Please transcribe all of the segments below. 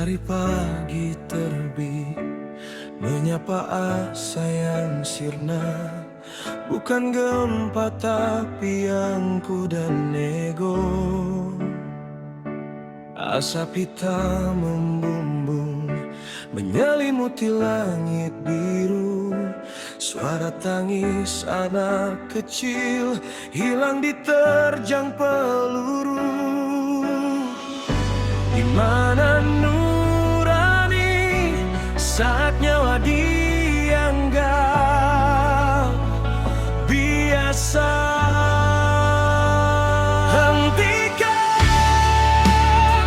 Matahari pagi terbit, menyapa asa yang sirna. Bukan gempa tapi angku dan ego. Asap hitam membumbung, menyelimuti langit biru. Suara tangis anak kecil hilang diterjang peluru. Di mana nurani saat nyawa dianggap biasa? Hentikan,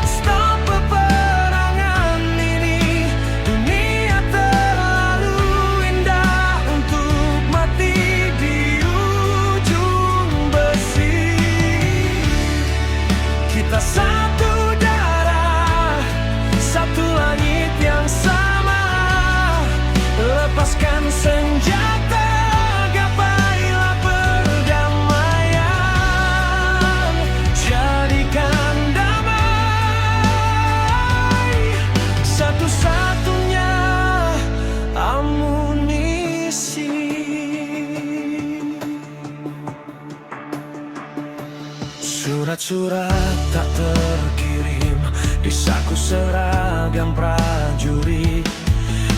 stop peperangan ini. Dunia terlalu indah untuk mati di ujung besi. Kita satu darah, satu langit yang sama. Lepaskan senjata, gapailah perdamaian. Jadikan damai satu-satunya amunisi. Surat-surat tak terkirim di saku seragam prajurit.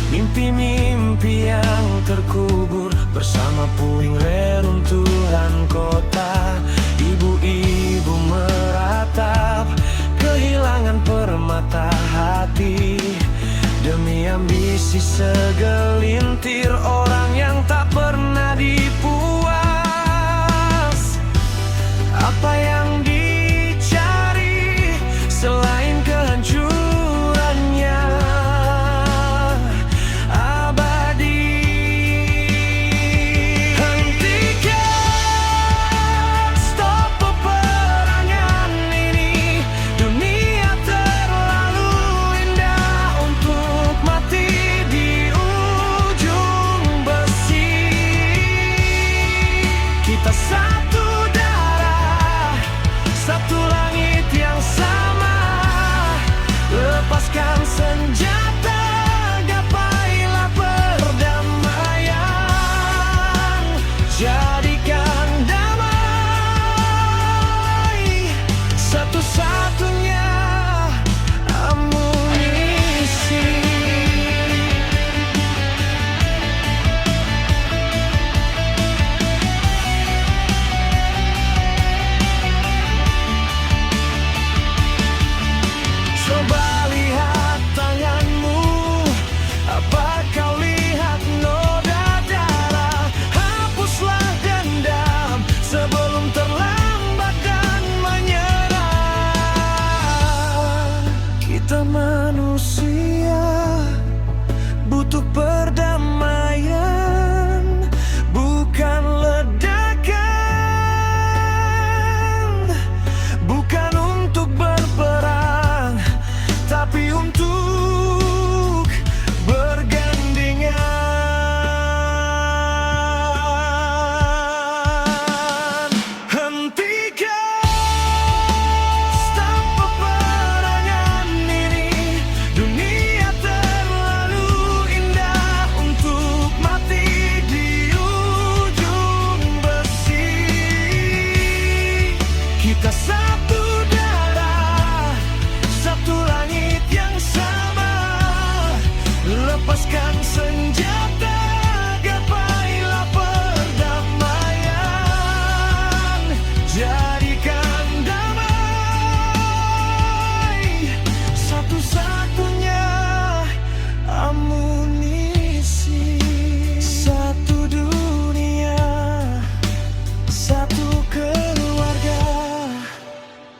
Mimpi-mimpi yang terkubur bersama puing reruntuhan kota. Ibu-ibu meratap kehilangan permata hati demi ambisi segelintir orang yang tak pernah dipuas. Apa yang dicari selain kehancurannya abadi? Hentikan, stop peperangan ini. Dunia terlalu indah untuk mati di ujung besi. Kita satu darah, satu langit yang sama. Lepaskan senjata, gapailah perdamaian. Jadikan damai satu-satunya amunisi. Coba lihat tanganmu, apa kau lihat noda darah? Hapuslah dendam sebelum terlambat dan menyerah. Kita manusia butuh perdamaian, bukan ledakan. Bukan untuk berperang, tapi untuk bergandengan. Hentikan, stop peperangan ini. Dunia terlalu indah untuk mati di ujung besi. Kita satu darah, satu langit yang sama. Lepaskan senjata, gapailah perdamaian. Jadikan damai satu-satunya amunisi. Satu dunia, satu keluarga.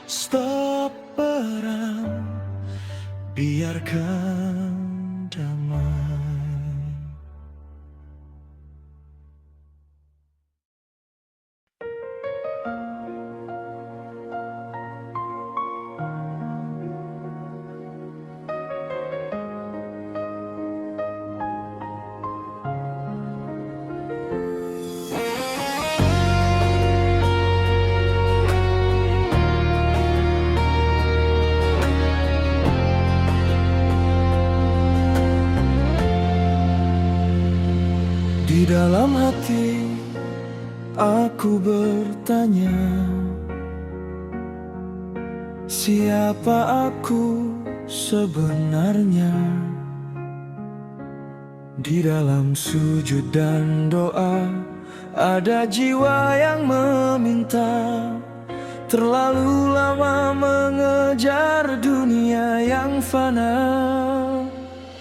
Stop perang, biarkan damai. Di dalam hati aku bertanya, siapa aku sebenarnya? Di dalam sujud dan doa ada jiwa yang meminta, terlalu lama mengejar dunia yang fana.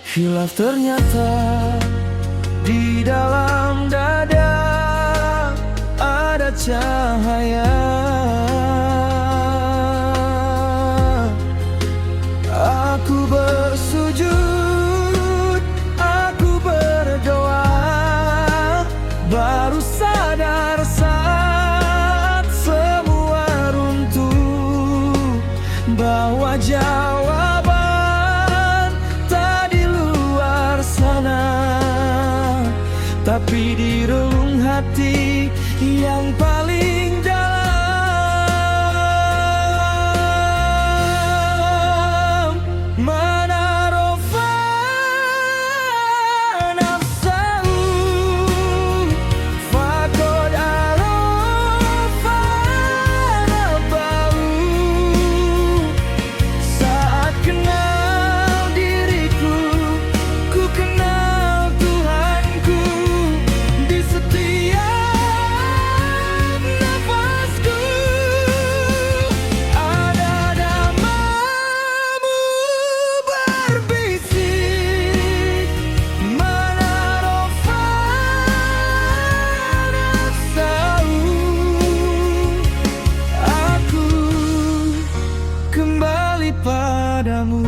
Hilaf ternyata di dalam dada ada cahaya. Aku bersujud, aku berdoa, baru sadar saat semua runtuh, bahwa jawaban tak di luar sana, tapi di relung hati yang paling dalam. Mana rofa nafsahu faqad arafa rabbahu. Saat kenal diriku, ku kenal Tuhanku. Di setiap nafasku ada namamu berbisik. Mana rofa nafsahu, aku kembali padamu.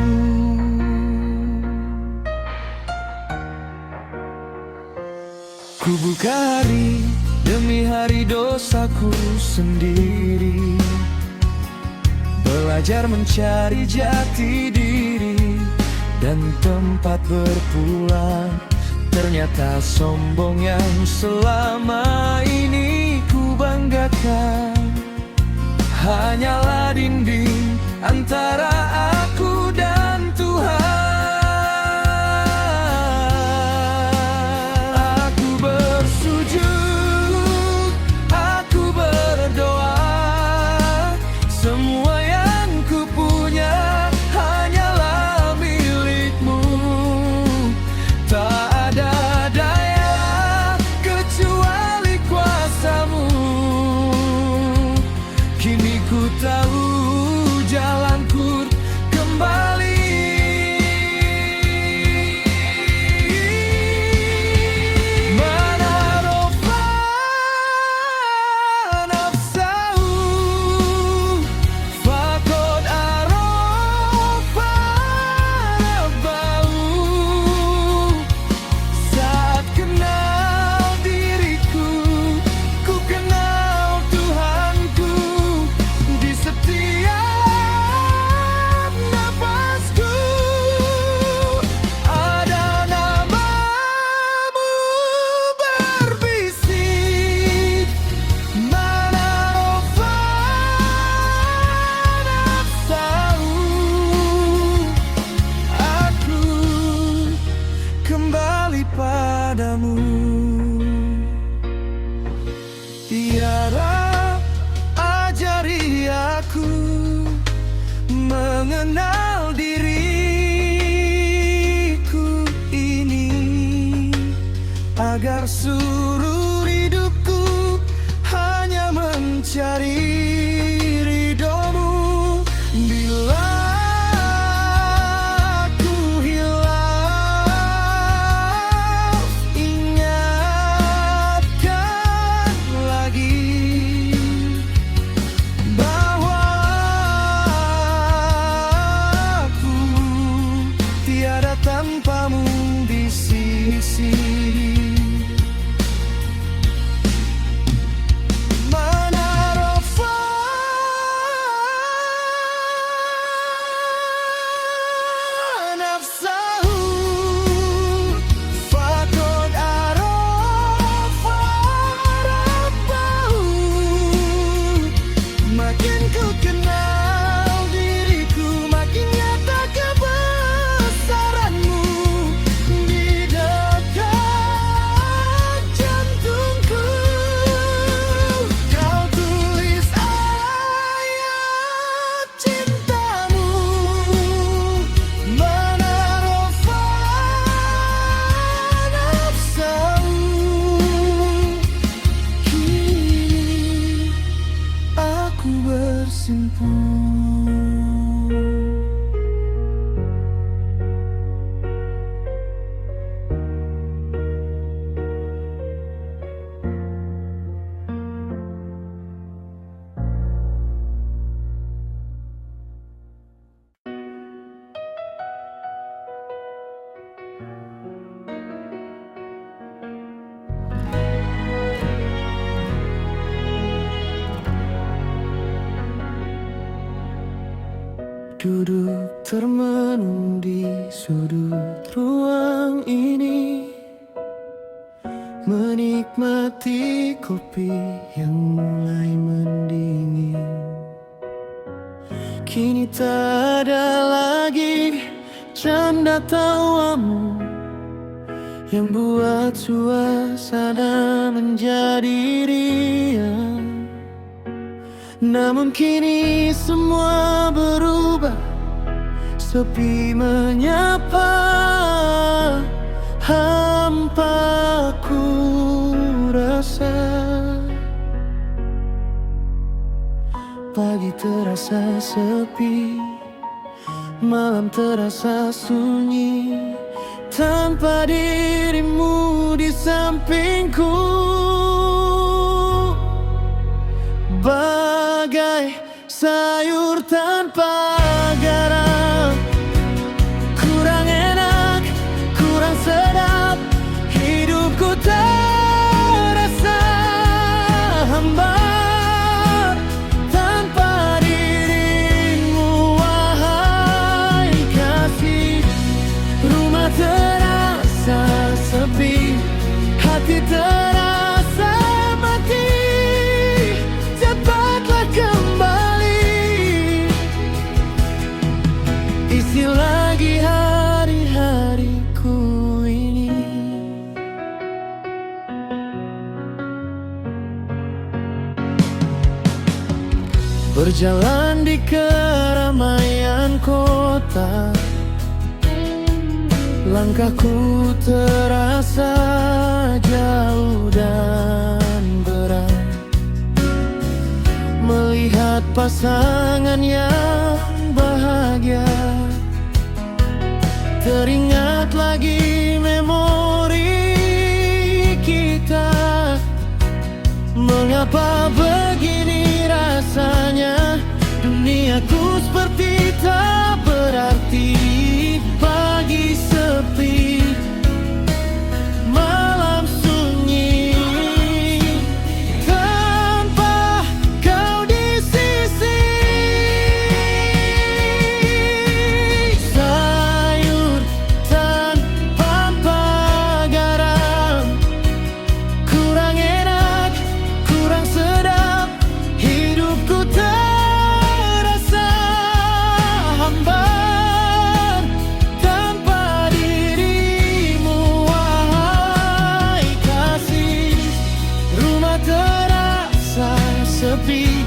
Ku buka hari demi hari dosaku sendiri, belajar mencari jati diri dan tempat berpulang. Ternyata sombong yang selama ini ku banggakan hanyalah dinding antara aku dan Tuhan. Aku bersujud, aku berdoa, semua yang ku punya hanyalah milikmu. Tak ada daya kecuali kuasamu. Kini ku tahu jalanku kembali. Mana rofa nafsahu faqad arafa rabbahu. Saat kenal diriku, ku kenal Tuhanku. Di setiap nafasku ada namamu berbisik. Mana rofa nafsahu, aku kembali padamu. Tiara ajari aku mengenal diriku ini, agar seluruh hidupku hanya mencari ridhomu. Bila aku hilang, ingatkan lagi bahwa aku tiada tanpamu di sisi. Mana rofa nafsahu faqad arafa rabbahu. Makin ku kenal diriku, makin nyata kebesaranmu. Di dekat duduk termenung di sudut ruang ini, menikmati kopi yang mulai mendingin. Kini tak ada lagi canda tawamu yang buat suasana menjadi riang. Namun kini semua berubah, sepi menyapa, hampa ku rasa. Pagi terasa sepi, malam terasa sunyi, tanpa dirimu di sampingku. Bagai sayur tanpa garam, kurang enak, kurang sedap, hidupku terasa hambar tanpa dirimu, wahai kasih. Rumah terasa sepi, hati terasa mati. Cepatlah kembali, isi lagi hari-hariku ini. Berjalan di keramaian kota, langkahku terasa jauh dan berat. Melihat pasangan yang bahagia, teringat lagi memori kita. Mengapa begini rasanya, duniaku seperti tak berarti. Pagi sepi, malam sunyi, tanpa kau di sisi. Sayur tanpa garam, kurang enak, kurang sedap, hidupku terasa hambar tanpa dirimu, wahai kasih. Rumah terasa sepi,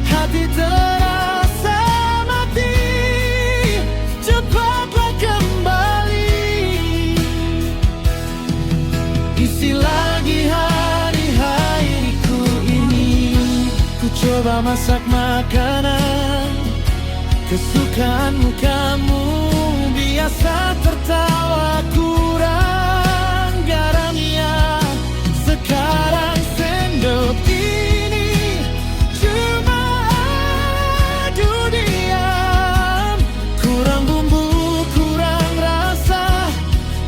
hati terasa mati. Cepatlah kembali, isi lagi hari-hariku ini. Ku coba masak makanan kesukaanmu, kamu biasa tertawa kurang garamnya. Sekarang sendok ini cuma adu diam, kurang bumbu, kurang rasa,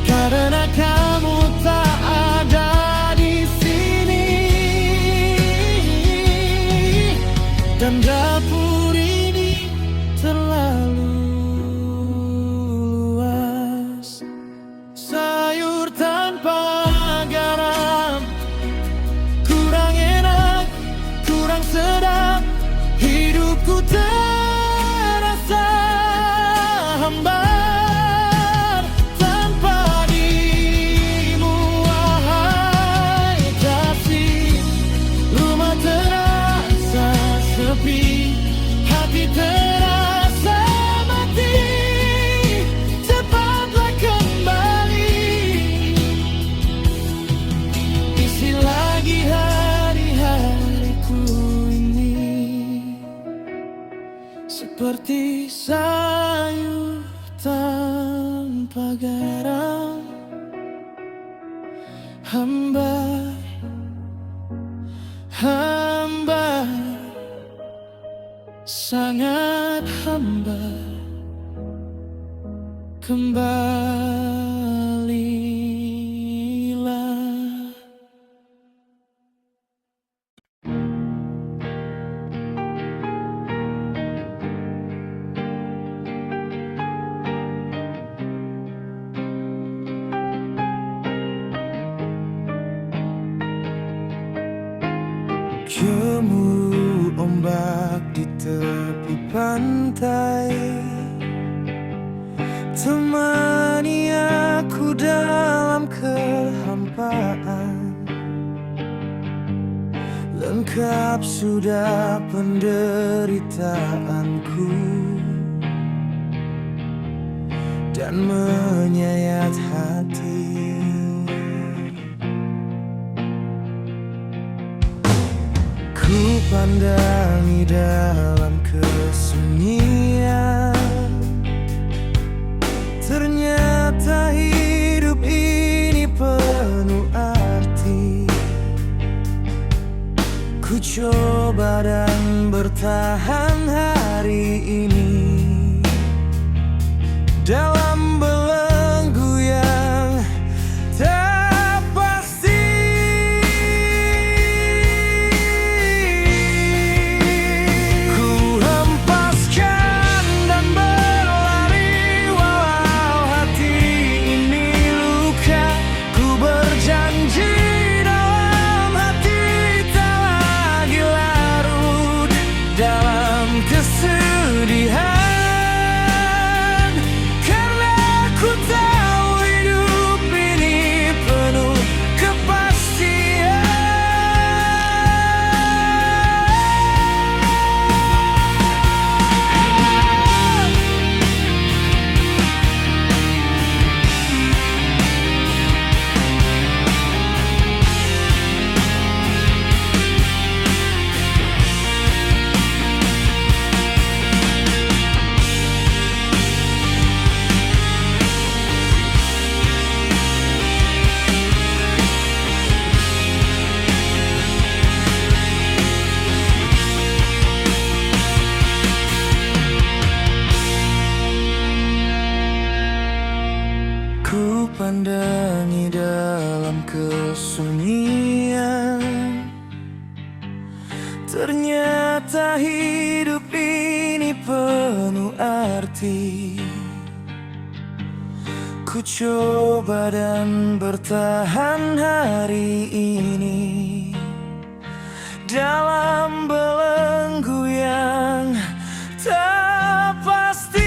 karena kamu tak ada di sini. Dan dapur ini terlalu luas. Sayur tanpa garam, kurang enak, kurang sedap, hidupku terasa hambar tanpa dirimu, wahai kasih. Rumah terasa sepi, hati terasa mati. Cepatlah kembali, isi lagi hari-hariku ini. Seperti sayur tanpa garam, hambar, hambar, sangat hambar. Kembalilah. Gemuruh ombak di tepi pantai, temani aku dalam kehampaan. Lengkap sudah penderitaanku dan menyayat hati. Ku pandangi dalam kesunyian, ternyata hidup ini penuh arti. Ku coba dan bertahan hari ini dalam belenggu yang tak pasti. Ku hempaskan dan berlari walau hati ini luka. Ku berjanji dalam hati tak lagi larut dalam kesedihan. Ku pandangi dalam kesunyian, ternyata hidup ini penuh arti. Ku coba dan bertahan hari ini dalam belenggu yang tak pasti.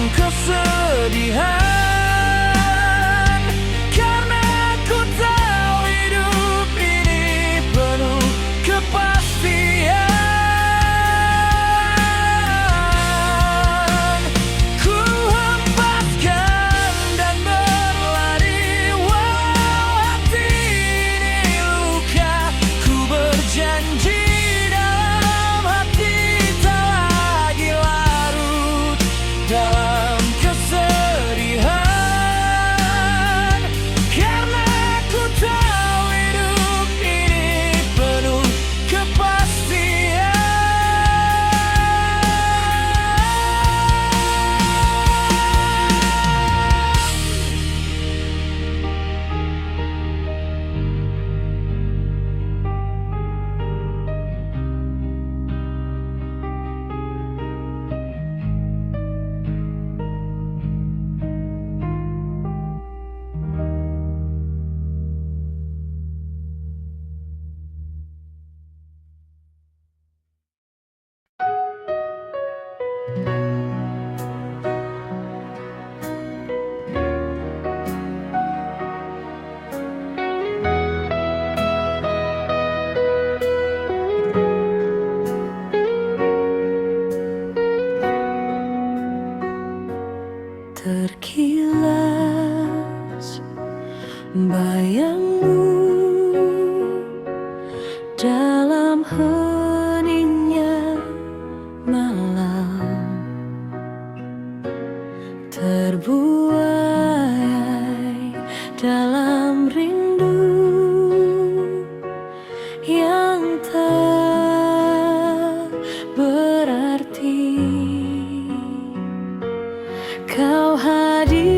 Kesedihan, karena ku tahu hidup ini penuh kepastian. Ku hempaskan dan berlari walau hati ini luka. Ku berjanji dalam hati tak lagi larut dalam kesedihan, karena ku tahu hidup ini penuh kepastian. Terkilas bayangmu dalam heningnya malam, terbuai dalam rindu yang tak berarti. Kau hadir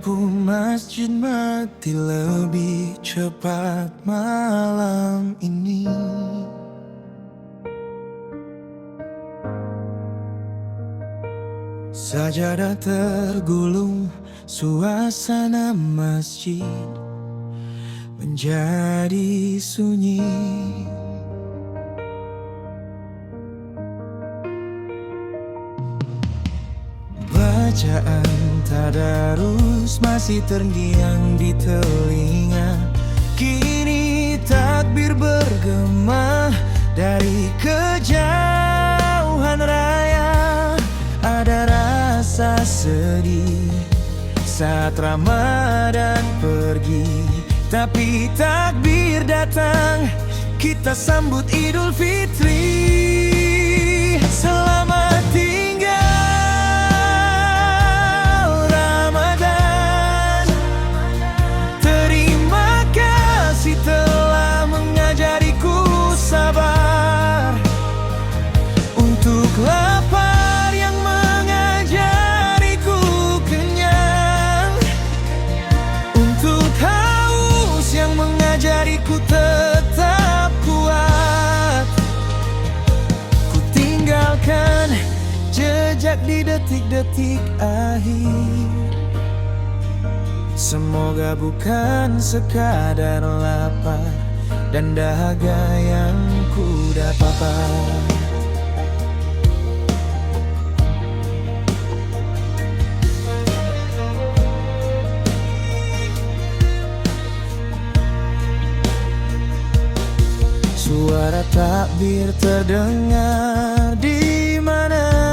lampu masjid mati lebih cepat malam ini. Sajadah tergulung, suasana masjid menjadi sunyi. Bacaan tadarus masih terngiang di telinga. Kini takbir bergema dari kejauhan raya. Ada rasa sedih saat Ramadan pergi, tapi takbir datang, kita sambut Idul Fitri. Selamat tinggal Ramadan, terima kasih telah mengajariku sabar. Untuk lapar yang mengajariku kenyang, untuk haus yang mengajariku tetap kuat. Ku tinggalkan jejak di detik-detik akhir. Semoga bukan sekadar lapar dan dahaga yang ku dapat. Suara takbir terdengar di mana-mana.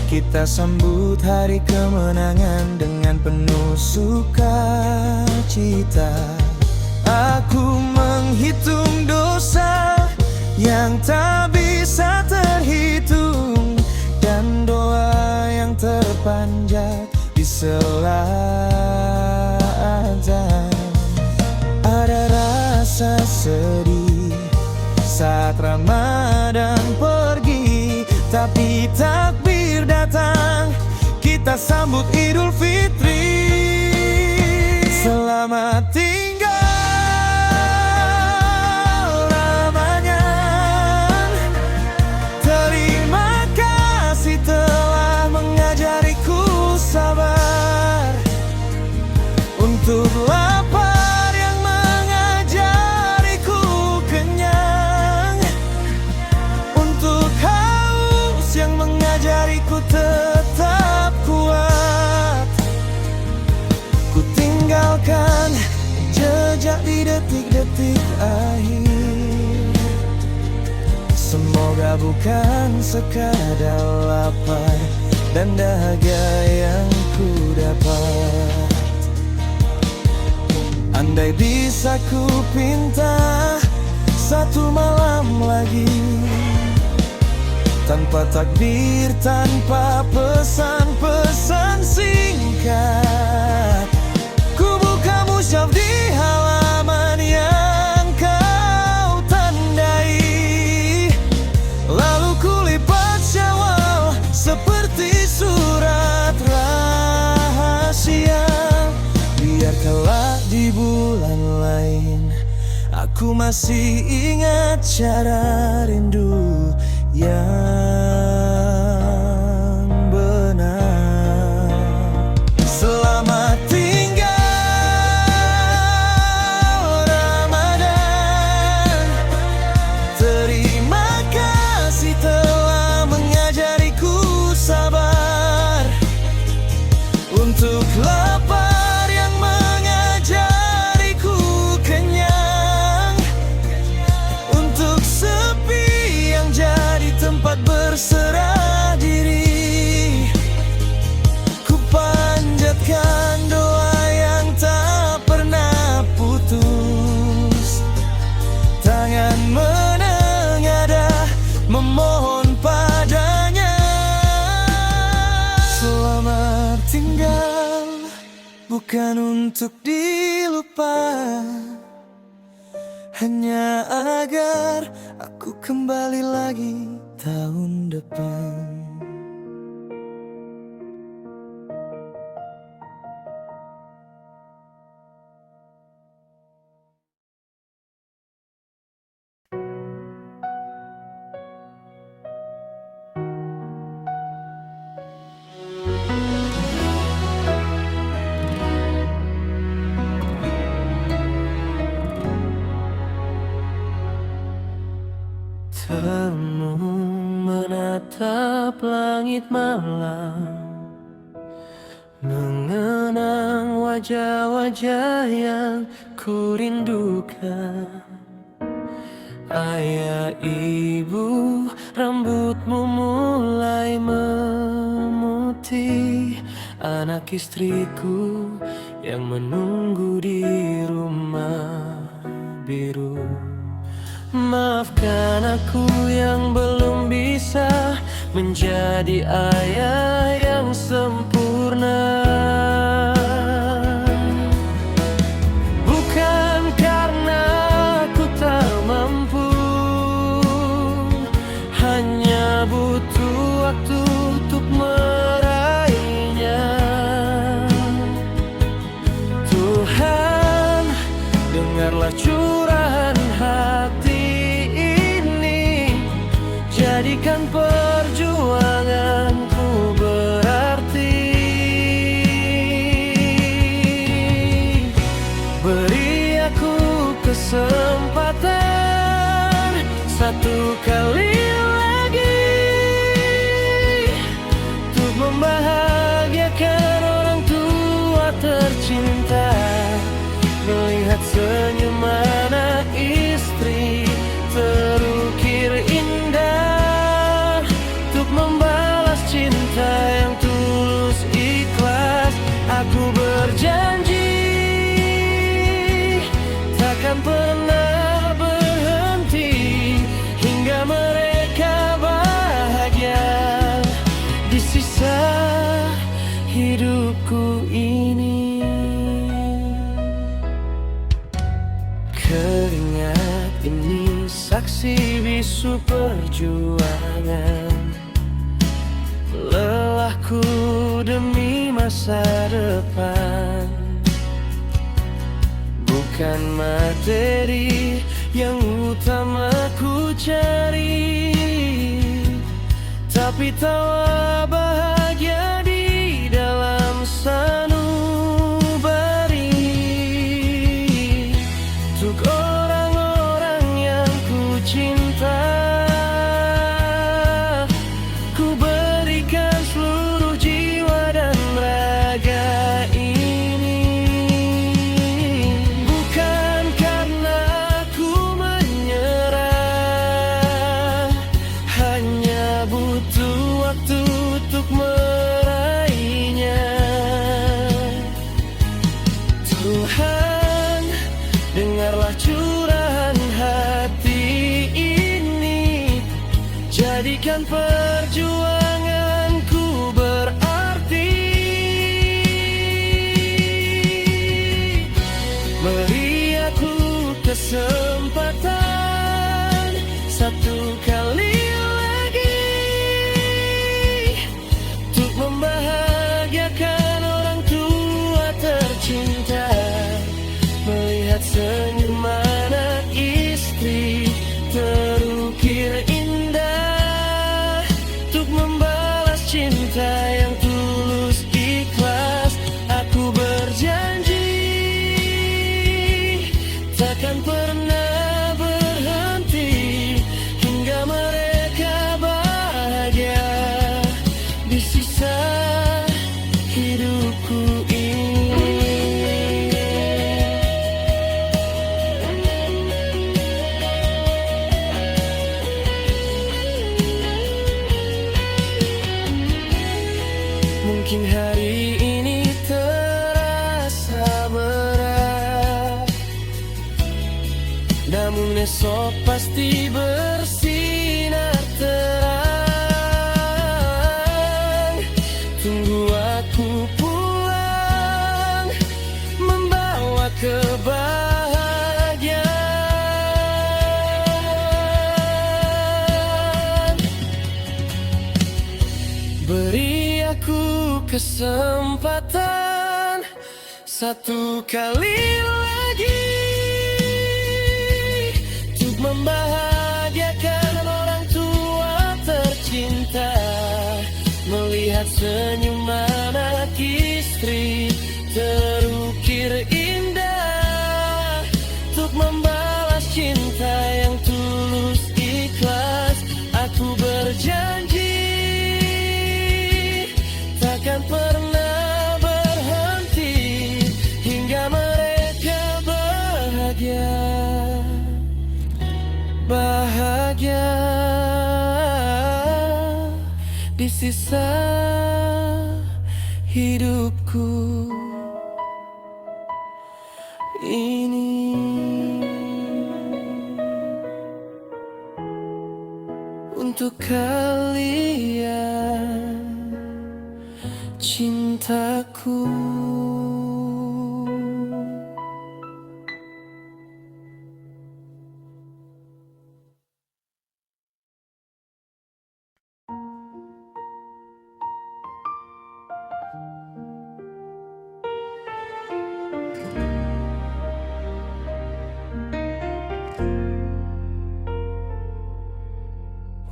Kita sambut hari kemenangan dengan penuh sukacita. Aku menghitung dosa yang tak bisa terhitung, dan doa yang terpanjat di sela azan. Ada rasa sedih saat Ramadan pergi, tapi takbir datang, kita sambut Idul Fitri. Selamat tinggal Ramadan, terima kasih telah mengajariku sabar. Untuk lapar yang mengajariku kenyang, untuk haus yang mengajariku tetap kuat. Ku tinggalkan jejak di detik-detik akhir. Semoga bukan sekadar lapar dan dahaga yang ku dapat. Andai bisa ku pinta satu malam lagi, tanpa takbir, tanpa pesan-pesan singkat. Ku buka musyaf di halaman yang kau tandai, lalu ku lipat Syawal seperti surat rahasia. Biar kelak di bulan lain, aku masih ingat cara rindu yang benar. Selamat tinggal Ramadan, terima kasih telah mengajariku sabar. Untuk lapar yang mengajariku kenyang, untuk sepi yang jadi tempat berserah diri. Ku panjatkan doa yang tak pernah putus, tangan menengadah memohon padanya. Selamat tinggal, bukan untuk dilupa, hanya agar aku kembali lagi tahun depan. Tenung menatap langit malam, mengenang wajah-wajah yang ku rindukan. Ayah, ibu, rambutmu mulai memutih. Anak istriku yang menunggu di rumah biru. Maafkan aku yang belum bisa menjadi ayah yang sempurna. Bukan karena aku tak mampu, hanya butuh waktu untuk meraihnya. Tuhan, dengarlah curahan hati ini, jadikan perjuanganku berarti. Beri aku kesempatan satu kali lagi untuk membahagiakan orang tua tercinta. Melihat senyum anak istri terukir indah, untuk membalas cinta yang tulus ikhlas. Aku berjanji takkan pernah berhenti hingga mereka bahagia di sisa hidupku ini. Keringat ini saksi bisu perjuangan, lelahku demi masa depan. Bukan materi yang utama ku cari, tapi tawa bahagia di dalam sanubari. Untuk orang-orang yang ku cinta, ku berikan seluruh jiwa dan raga ini. Bukan karena aku menyerah, hanya butuh waktu untuk meraihnya. Tuhan, dengarlah curahan hati ini, jadikan perjuanganku berarti. Beri aku kesempatan satu kali lagi untuk membahagiakan orang tua tercinta. Melihat senyum anak istri terukir indah, untuk membalas cinta yang tulus ikhlas. Aku berjanji takkan pernah berhenti hingga mereka bahagia di sisa hidupku ini. Mungkin hari ini terasa berat, namun esok pasti bersinar terang. Tunggu aku pulang membawa kebahagiaan. Beri aku kesempatan satu kali lagi untuk membahagiakan orang tua tercinta. Melihat senyum anak istri terukir indah, untuk membalas cinta yang tulus ikhlas. bahagia, bahagia di sisa hidupku ini. Untuk kalian, cintaku.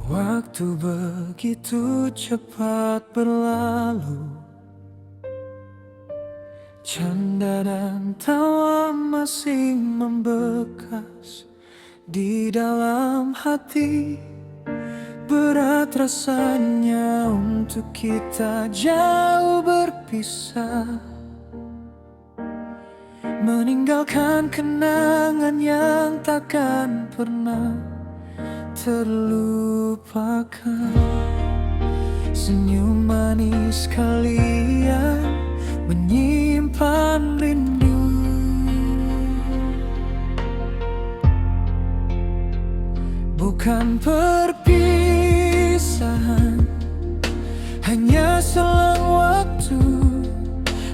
Waktu begitu cepat berlalu, canda dan tawa masih membekas di dalam hati. Berat rasanya untuk kita jauh berpisah, meninggalkan kenangan yang takkan pernah terlupakan. Senyum manis kalian menyimpan rindu, bukan perpisahan, hanya selang waktu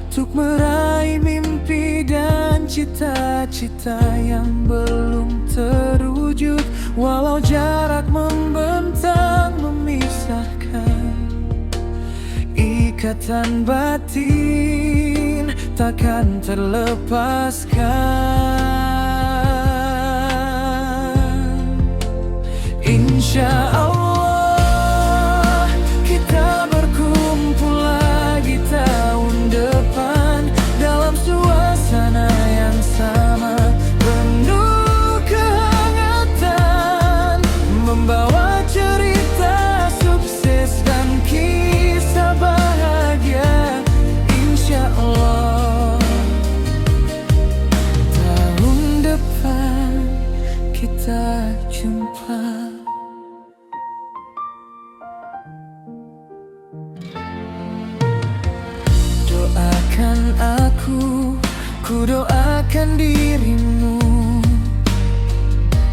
untuk meraih mimpi dan cita-cita yang belum terwujud. Walau jarak membentang memisahkan, ikatan batin takkan terlepaskan. Insya Allah kita berkumpul lagi tahun depan dalam suasana yang sama, penuh kehangatan, membawa cerita sukses dan kisah bahagia. Insya Allah tahun depan kita jumpa. Doakan aku, ku doakan dirimu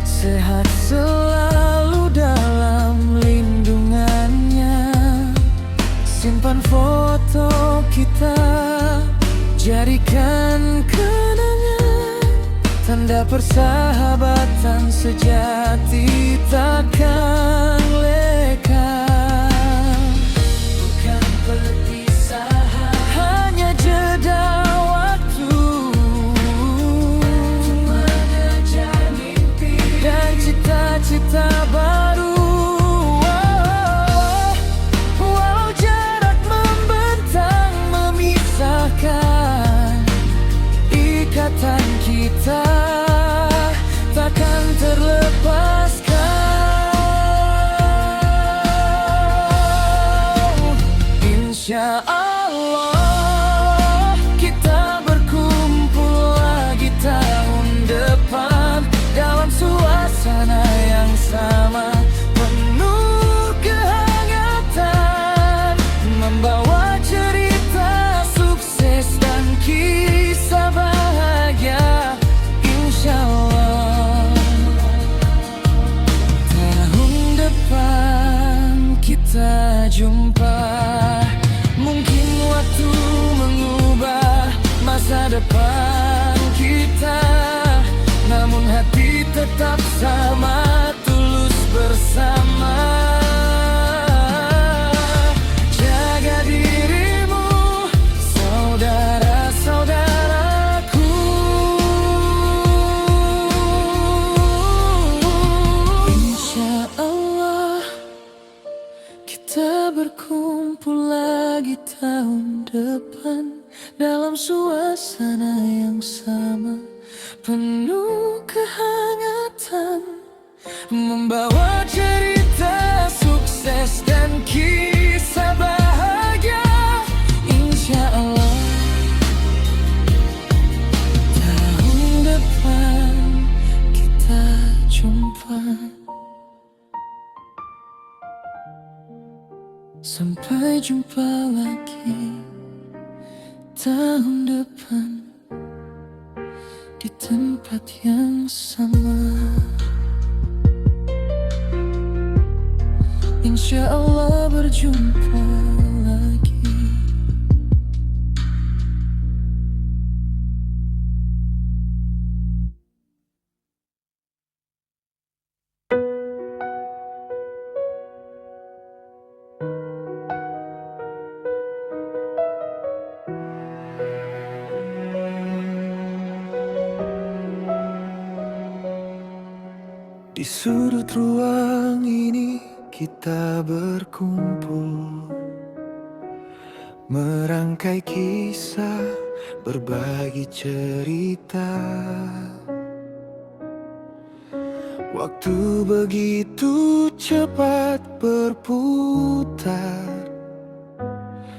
sehat selalu dalam lindungannya. Simpan foto kita, jadikan kenangan, tanda persahabatan sejati takkan leka. Bukan perpisahan, hanya jeda waktu untuk mengejar mimpi dan cita-cita baru. Walau jarak membentang memisahkan, ikatan kita takkan terlepaskan. Insya Allah kita berkumpul lagi tahun depan dalam suasana yang sama, penuh kehangatan, membawa cerita sukses dan kisah bahagia. Insya Allah tahun depan kita jumpa. Mungkin waktu mengubah masa depan kita, namun hati tetap sama, tulus bersama. Jaga dirimu, saudara-saudaraku. Insya Allah kita berkumpul lagi tahun depan dalam suasana yang sama, penuh kehangatan, membawa cerita sukses dan kisah bahagia. Insya Allah tahun depan Sampai jumpa lagi tahun depan di tempat yang sama. Insya Allah berjumpa lagi. Di sudut ruang ini kita berkumpul, merangkai kisah, berbagi cerita. Waktu begitu cepat berputar,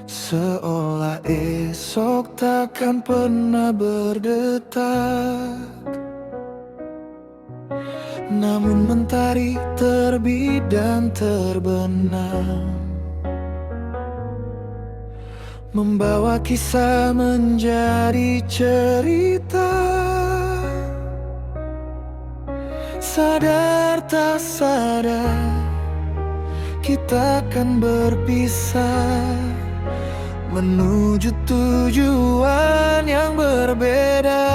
seolah esok takkan pernah berdetak. Namun mentari terbit dan terbenam, membawa kisah menjadi cerita. Sadar tak sadar kita akan berpisah, menuju tujuan yang berbeda.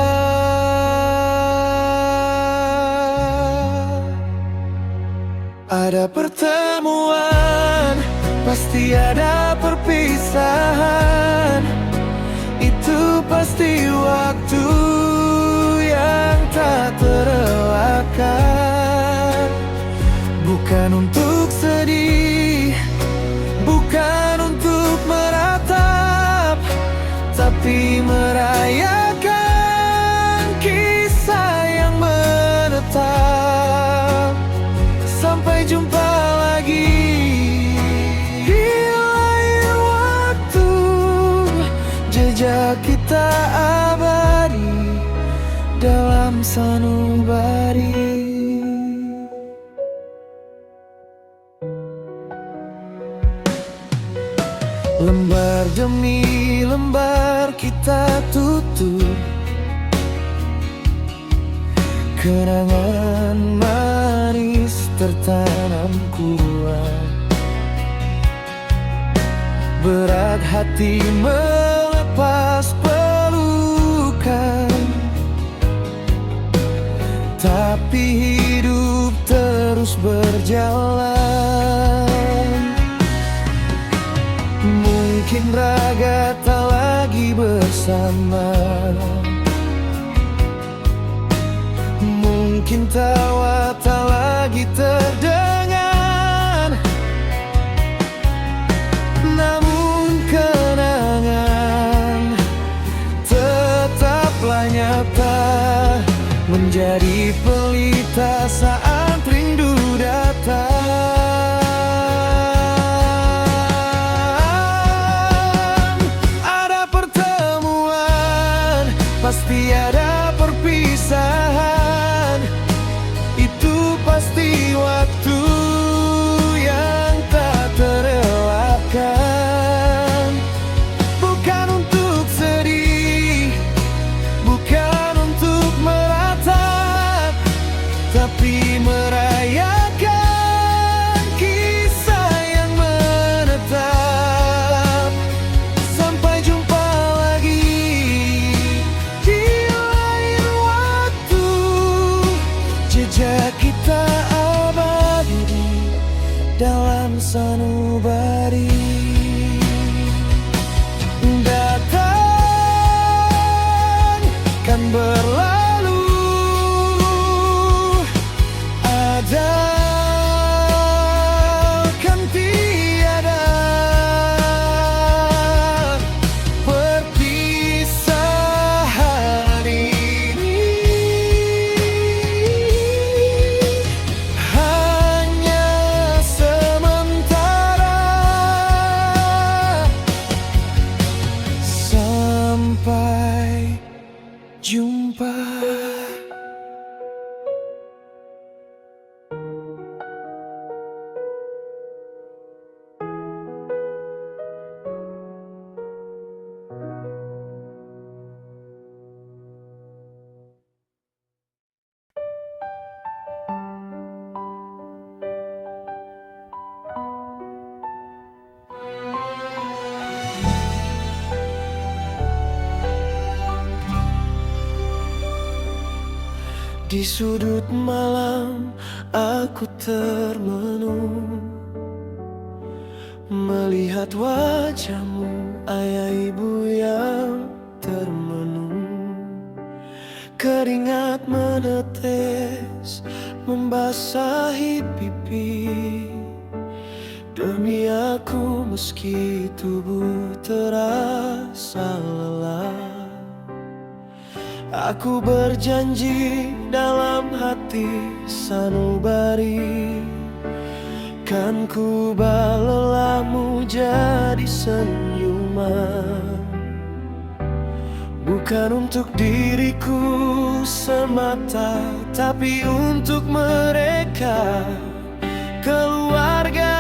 Ada pertemuan, pasti ada perpisahan. Itu pasti waktu yang tak terelakkan. Bukan untuk sedih, bukan untuk meratap, tapi merayakan kisah yang menetap. Sampai jumpa lagi di lain waktu, jejak kita abadi dalam sanubari. Lembar demi lembar kita tutup, kenangan manis tertanam kuat. Berat hati melepas pelukan, tapi hidup terus berjalan. Mungkin raga tak lagi bersama, mungkin tawa tak lagi terdengar, namun kenangan tetaplah nyata, menjadi pelita saat rindu datang. Ada pertemuan, pasti ada perpisahan. Itu pasti waktu yang tak terelakkan. Bukan untuk sedih, bukan untuk meratap, tapi merayakan kisah yang menetap. Sampai jumpa lagi di lain waktu, jejak kita abadi dalam sanubari. Datang kan berlalu, ada kan tiada. Perpisahan ini Di sudut malam aku termenung, melihat wajahmu ayah ibu yang termenung. Keringat menetes membasahi pipi demi aku, meski tubuh terasa lelah. Aku berjanji dalam hati sanubari, kan ku ubah lelahmu jadi senyuman. Bukan untuk diriku semata, tapi untuk mereka, keluarga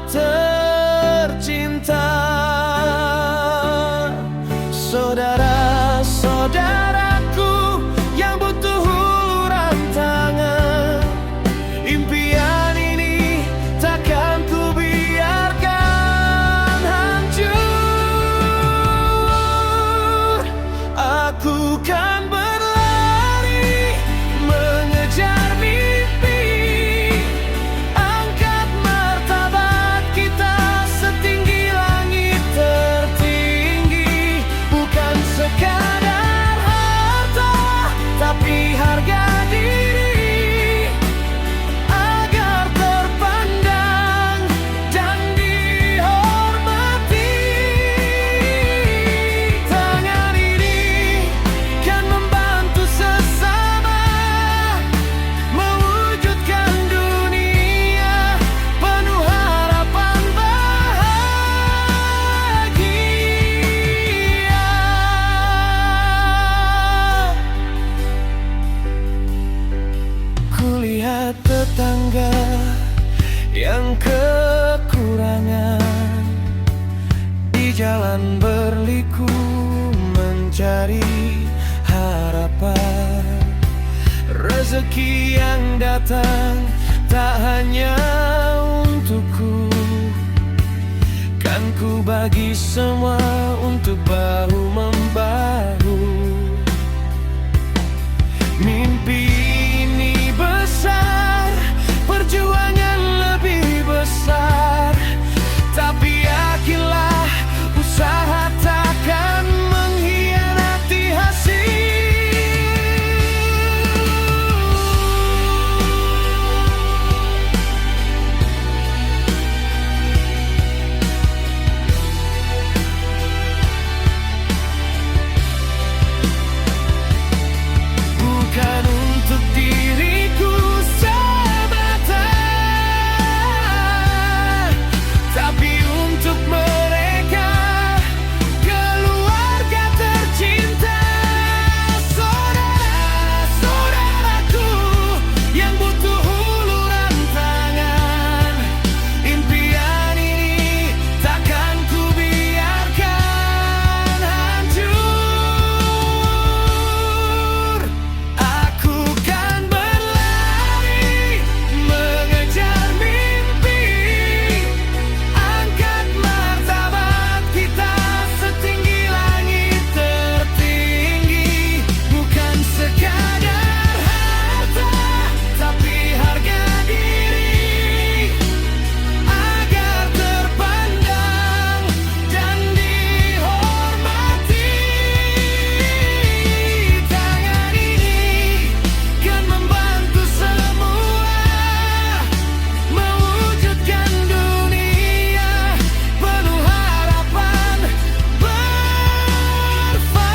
tercinta. Saudara-saudaraku yang butuh uluran tangan, impian ini takkan ku biarkan hancur. Aku kan berlari mengejar mimpi, angkat martabat kita setinggi langit tertinggi. Bukan sekadar harta, tapi harga diri, agar terpandang dan dihormati. Tangan ini kan membantu sesama, mewujudkan dunia penuh harapan bahagia. Kulihat tetangga yang kekurangan, di jalan berliku mencari harapan. Rezeki yang datang tak hanya untukku, kan ku bagi semua untuk bahu-membahu. Mimpi ini besar, perjuangan lebih besar, tapi yakinlah usaha takkan mengkhianati hasil. Bukan untuk diriku semata, tapi untuk mereka, keluarga tercinta. Saudara-saudaraku yang butuh uluran tangan, impian ini takkan ku biarkan hancur. Aku kan berlari mengejar mimpi, angkat martabat kita setinggi langit tertinggi. Bukan sekadar harta, tapi harga diri, agar terpandang dan dihormati. Tangan ini kan membantu semua, mewujudkan dunia penuh harapan bersama.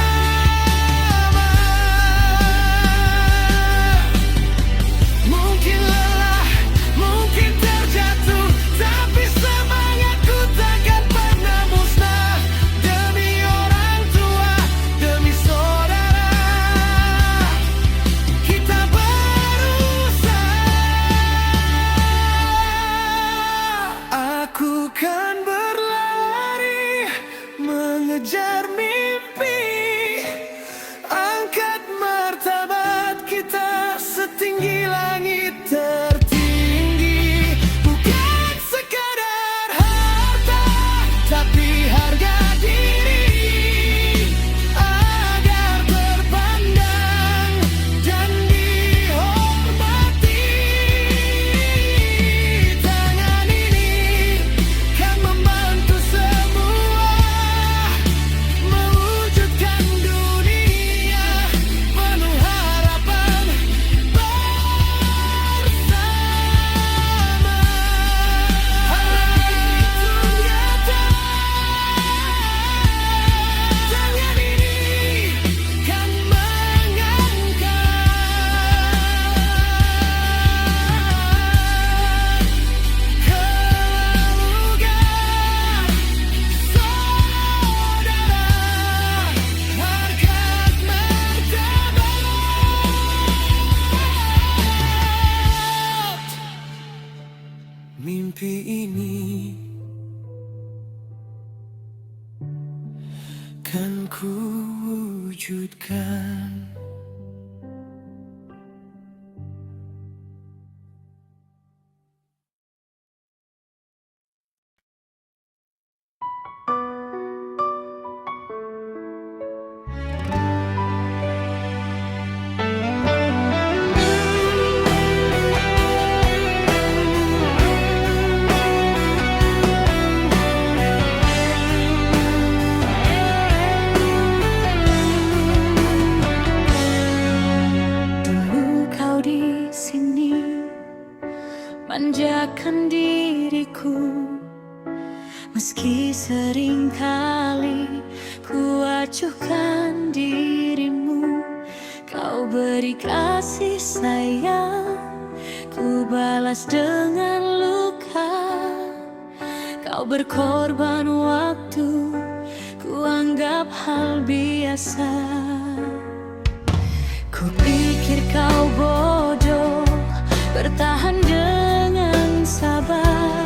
Mungkin lelah, mungkin terjatuh, tapi semangatku takkan pernah musnah. Demi orang tua, demi saudara, kita berusaha. Aku kan berlari mengejar mimpi, angkat martabat kita setinggi langit tertinggi. Bukan sekadar harta, tapi harga diri, agar terpandang dan dihormati. mimpi ini kan ku wujudkan. Manjakan diriku, meski sering kali ku acuhkan dirimu. Kau beri kasih sayang, ku balas dengan luka. Kau berkorban waktu, ku anggap hal biasa. Ku pikir kau bodoh, bertahan dengan sabar.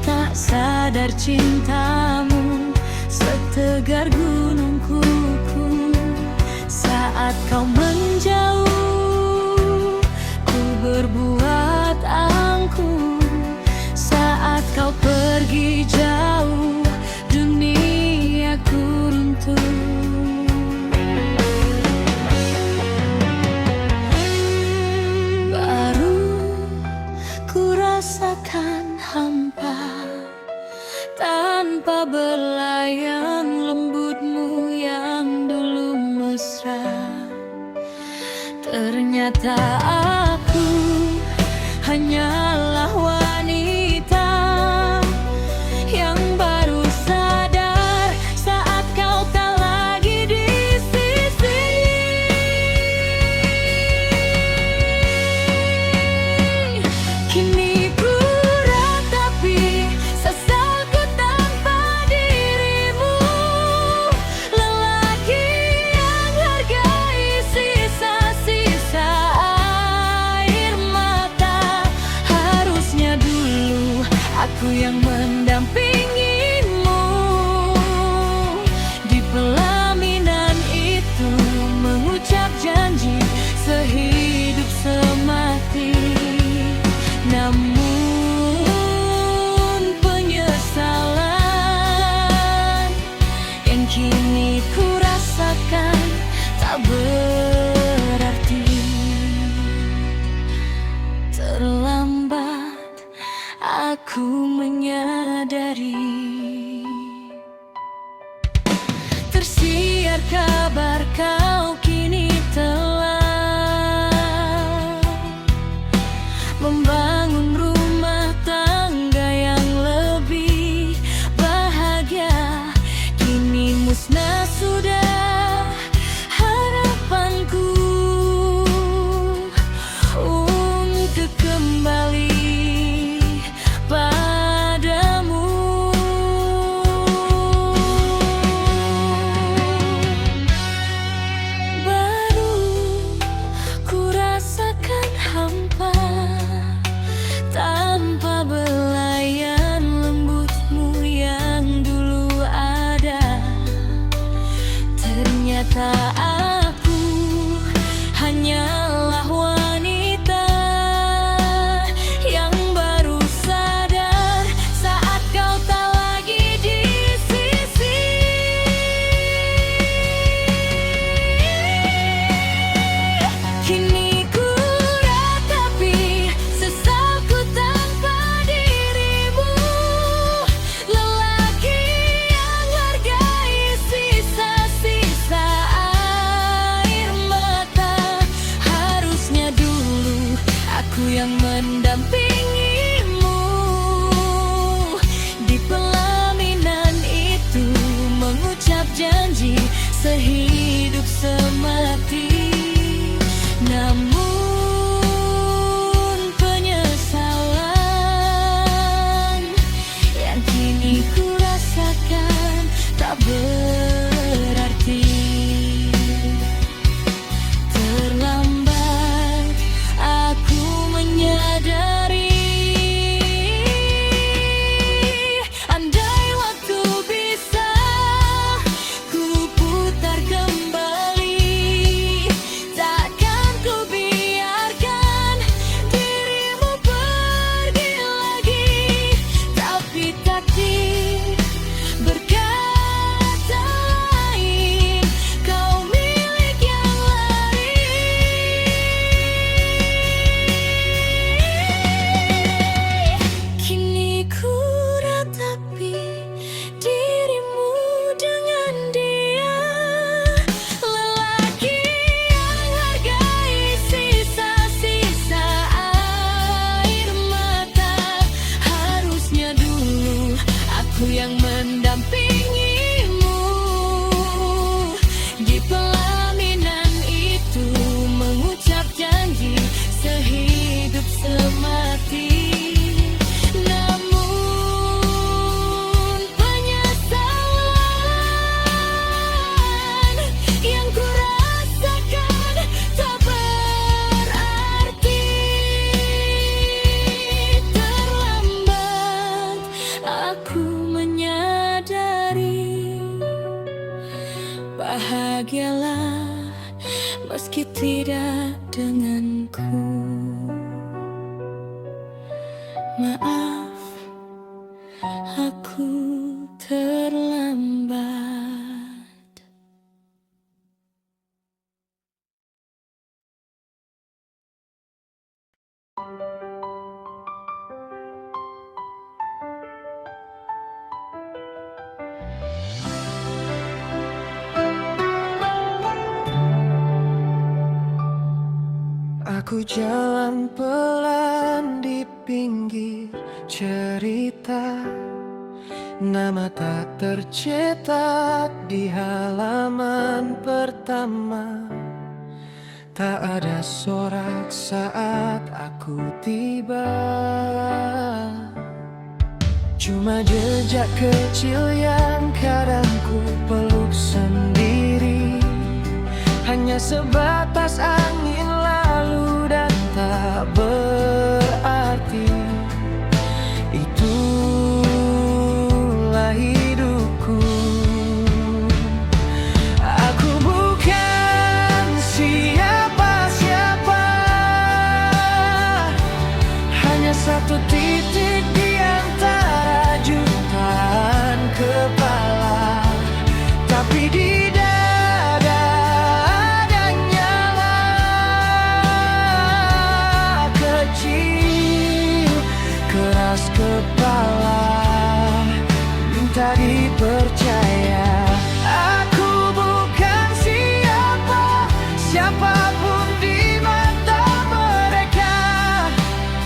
Tak sadar cintamu setegar gunung kuku. Saat kau menjauh, ku berbuat angkuh. Saat kau pergi jauh, duniaku runtuh. Rasakan hampa tanpa belayan lembutmu yang dulu mesra. Ternyata aku hanyalah wanita yang baru sadar saat kau tak lagi di sisi. Kini aku yang mendampingimu di pelaminan itu, mengucap janji sehidup semati. Namun penyesalan yang kini ku rasakan tak berarti. Terlambat aku menyadari, tersiar kabar kau kini telah membangun rumah tangga yang lebih bahagia. Kini musnah sudah harapanku untuk kembali padamu. Baru ku rasakan hampa tanpa belayan lembutmu yang dulu ada. Ternyata aku hanyalah wanita yang baru sadar saat kau tak lagi di sisi. Kini ku ratapi sesalku tanpa dirimu, lelaki yang hargai sisa-sisa air mata. Harusnya dulu aku yang mendampingimu di pelaminan itu, mengucap janji sehidup semati. Namun penyesalan yang kini ku rasakan tak berarti. Terlambat aku menyadari, denganku. Maaf, aku terlambat. Aku jalan pelan di pinggir cerita, nama tak tercetak di halaman pertama. Tak ada sorak saat aku tiba, cuma jejak kecil yang kadang ku peluk sendiri. Hanya sebatas angin lalu dan tak berarti. Itulah hidupku. Aku bukan siapa-siapa, hanya satu titik di antara jutaan kepala. Tapi di dada ada nyala kecil, keras kepala, minta dipercaya. Aku bukan siapapun di mata mereka,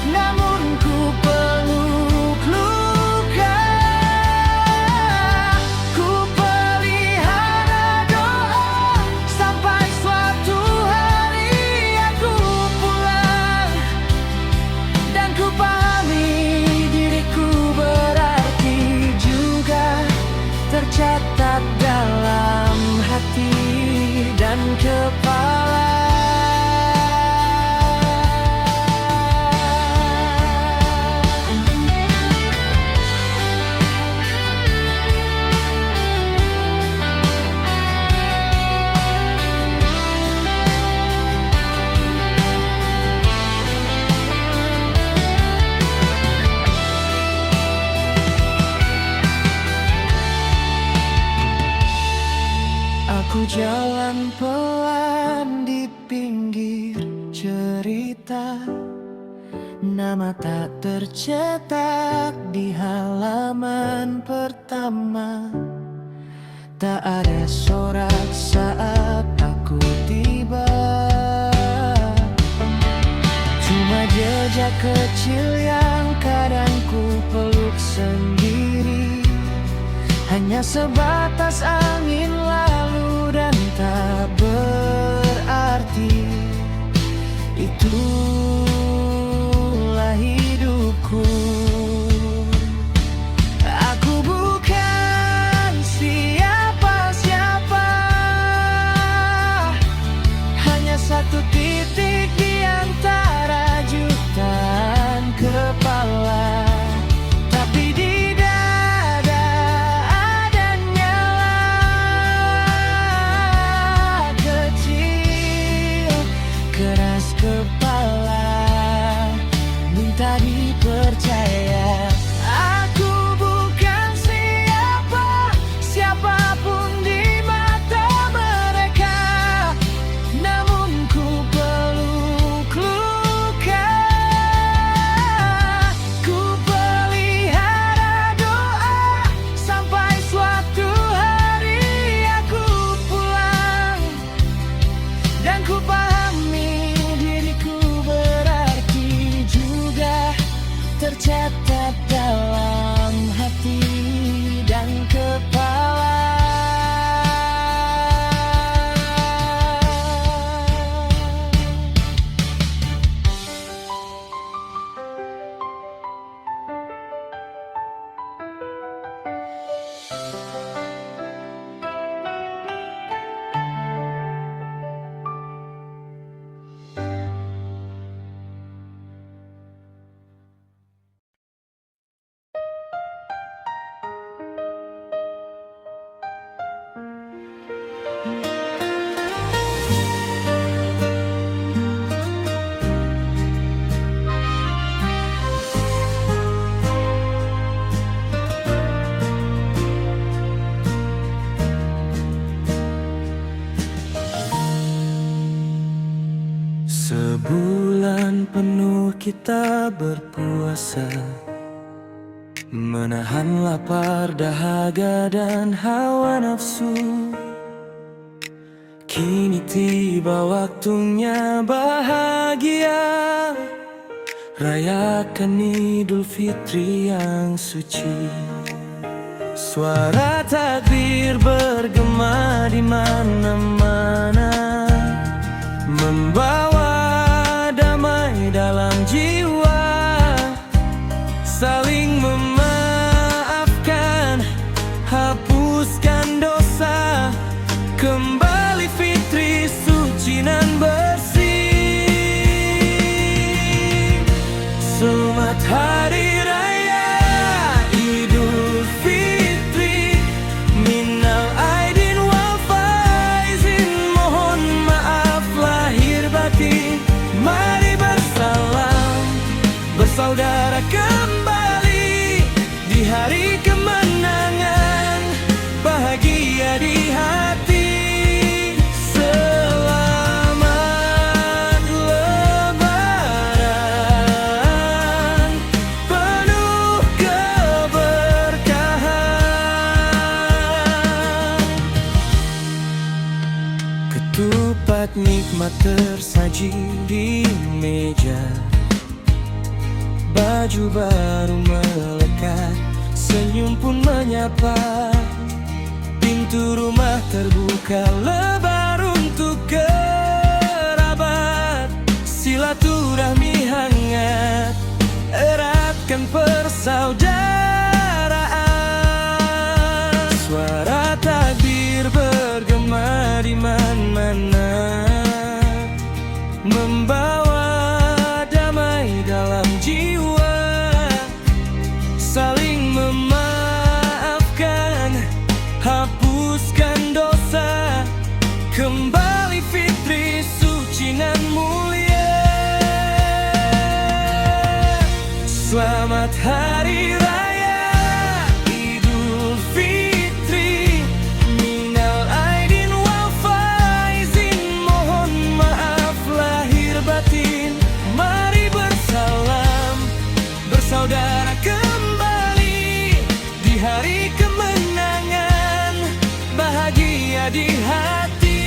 namun ku peluk luka. Ku pelihara doa sampai suatu hari aku pulang, dan ku pahami diriku berarti juga tercatat dalam hati dan kepala. Aku jalan pelan di pinggir cerita, nama tak tercetak di halaman pertama. Tak ada sorak saat aku tiba, cuma jejak kecil yang kadang ku peluk sendiri. Hanya sebatas angin lalu dan tak berarti. Itulah hidupku. Aku bukan siapa-siapa, hanya satu titik di antara jutaan kepala. Tapi di dada ada nyala kecil, keras kepala, minta dipercaya. Aku bukan siapapun di mata mereka, namun ku peluk luka. Ku pelihara doa sampai suatu hari aku pulang, dan ku pahami diriku berarti juga tercatat Seharian penuh kita berpuasa, menahan lapar, dahaga, dan hawa nafsu. Kini tiba waktunya bahagia, rayakan Idul Fitri yang suci. Suara takbir bergema di mana-mana, membawa damai dalam jiwa. Saling memaafkan, hapuskan dosa, kembali fitri suci nan bersih. Selamat Hari Raya Idul Fitri, minal aidin wal faizin, mohon maaf lahir batin. Mari bersalam, bersaudara kembali di hari kemenangan, bahagia di hati. Selamat Lebaran, penuh keberkahan. Ketupat nikmat tersaji di meja, baju baru melekat, senyum pun menyapa. Pintu rumah terbuka lebar untuk kerabat, silaturahmi hangat, eratkan persaudaraan. Suara takbir bergema di mana-mana, membawa damai dalam jiwa. Saling memaafkan, hapuskan dosa, kembali fitri suci nan mulia. Selamat Hari Raya Idul Fitri, minal aidin wal faizin, mohon maaf lahir batin. Mari bersalam, bersaudara kembali di hari kemenangan, bahagia di hati.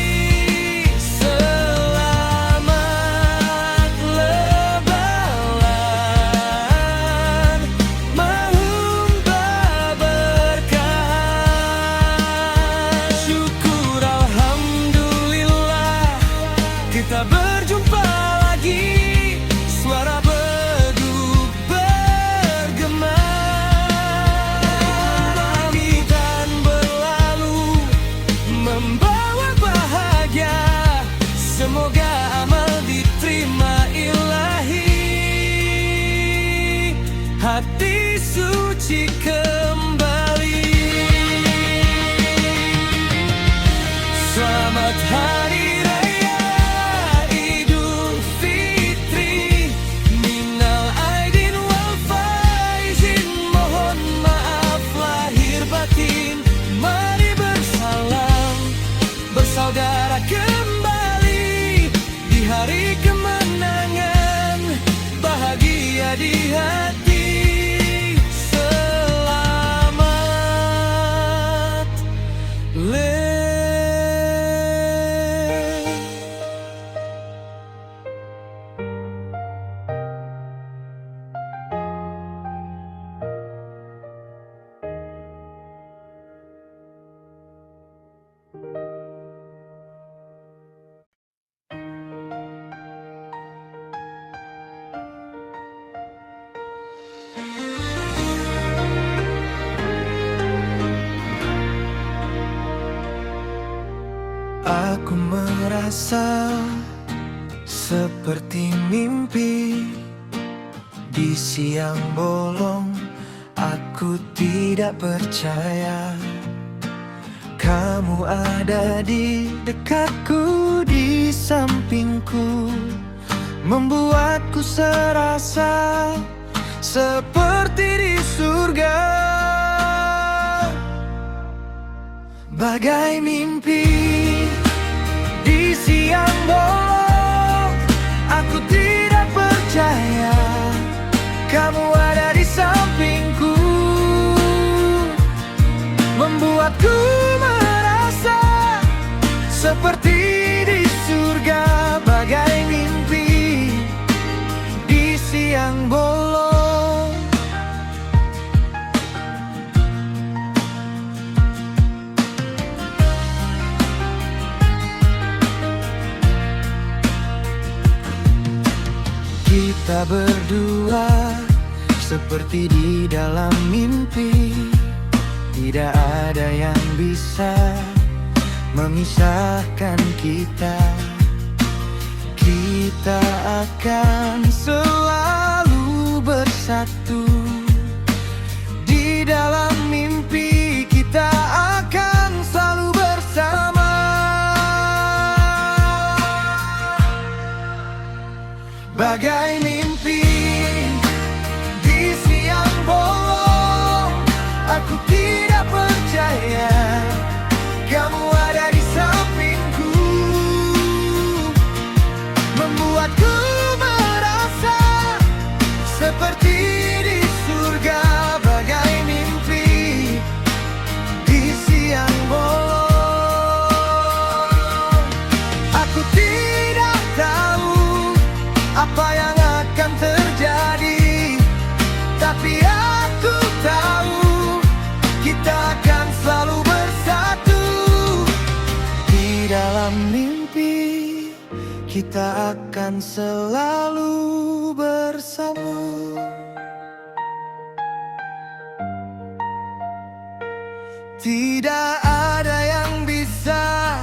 Selamat Lebaran, menghembah berkah. Syukur alhamdulillah, kita berjumpa lagi. Suara beduk bergema, dan berlalu membawa bahagia. Semoga amal diterima ilahi, hati suci kembali. Selamat Hari Raya Idul Fitri, minal aidin wal faizin, mohon maaf lahir batin. Mari bersalam, bersaudara kembali di hari kemenangan, bahagia di hati. Selamat Aku merasa seperti mimpi di siang bolong. Aku tidak percaya kamu ada di dekatku, di sampingku, membuatku serasa seperti di surga. Bagai mimpi di siang bolong, aku tidak percaya Kita berdua seperti di dalam mimpi, tidak ada yang bisa memisahkan kita. Kita akan selalu bersatu. Di dalam mimpi kita akan selalu bersama. Bagai mimpi di siang bolong, aku tidak percaya kamu ada di sampingku, membuatku merasa seperti di surga. Bagai mimpi di siang bolong, aku tidak tahu apa yang akan terjadi, tapi aku tahu kita akan selalu bersatu. Di dalam mimpi kita akan selalu bersama. Tidak ada yang bisa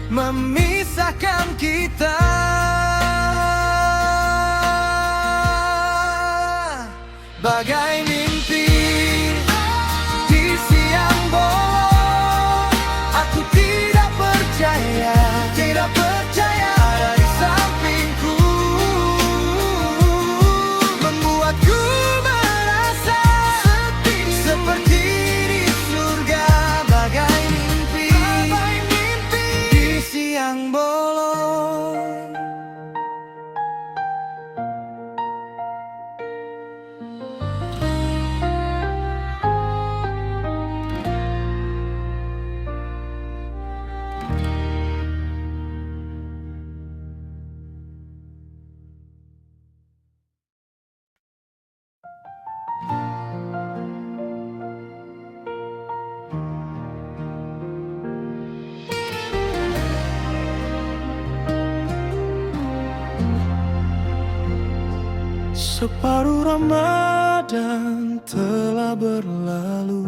memisahkan kita. Bagai mimpi di siang bolong, aku tidak percaya ada di sampingku, membuatku merasa seperti di surga. Bagai mimpi di siang bolong. Separuh Ramadan telah berlalu,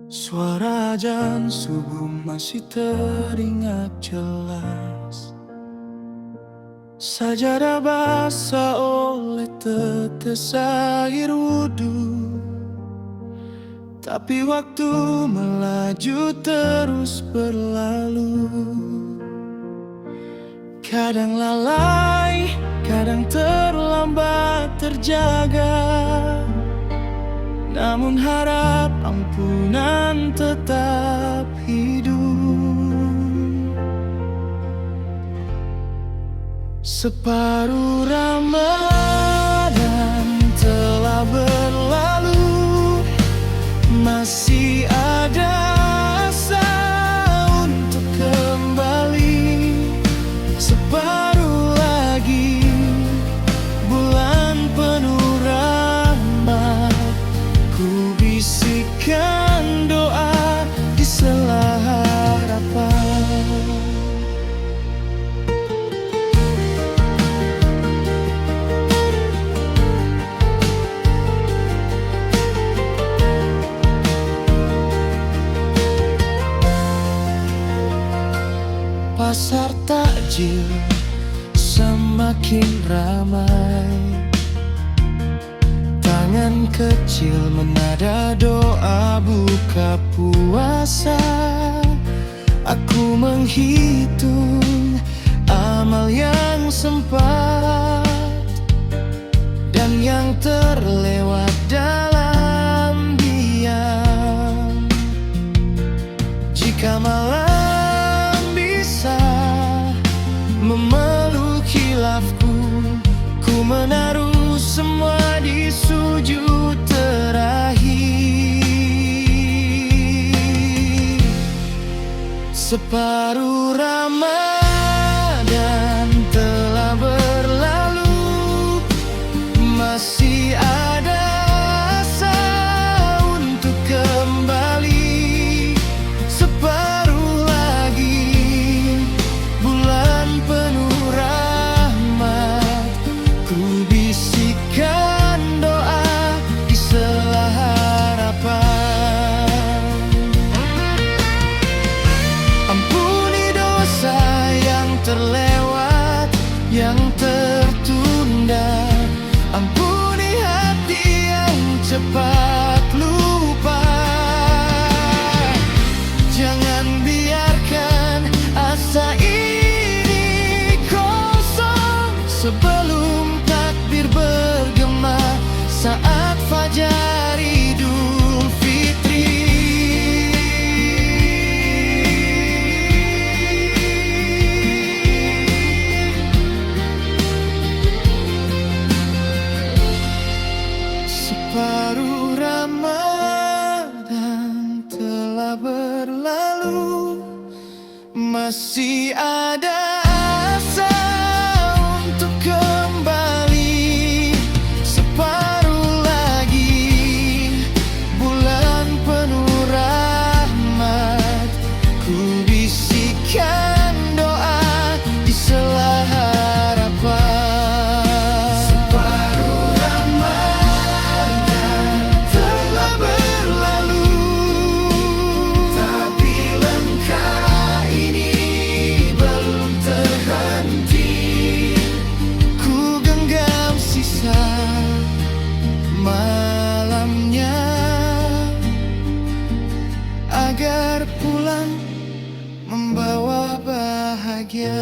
suara azan subuh masih teringat jelas. Sajadah basah oleh tetes air wudhu, tapi waktu melaju terus berlalu. Kadang lalai, kadang terlambat terjaga, namun harap ampunan tetap hidup. Separuh Ramadan telah berlalu, masih ada asa untuk kembali. Separuh lagi bulan penuh rahmat, ku bisikkan doa di sela harapan. Pasar takjil semakin ramai, tangan kecil menada doa buka puasa. Aku menghitung amal yang sempat dan yang terlewat dalam diam. Jika malam memeluk khilafku, ku menaruh semua di sujud terakhir. Separuh Ramadan telah berlalu, masih ada asa untuk kembali. Separuh lagi bulan penuh rahmat, indah. Ampuni hati yang cepat lupa. Jangan biarkan asa ini kosong sebelum takdir bergema saat fajar Idul Fitri. Separuh Ramadan telah berlalu, masih ada asa untuk kembali. Separuh lagi bulan penuh rahmat, ku bisikan doa di sela harapan. Separuh Ramadan telah berlalu, tapi langkah ini belum terhenti. Ku genggam sisa malamnya agar pulang membawa bahagia.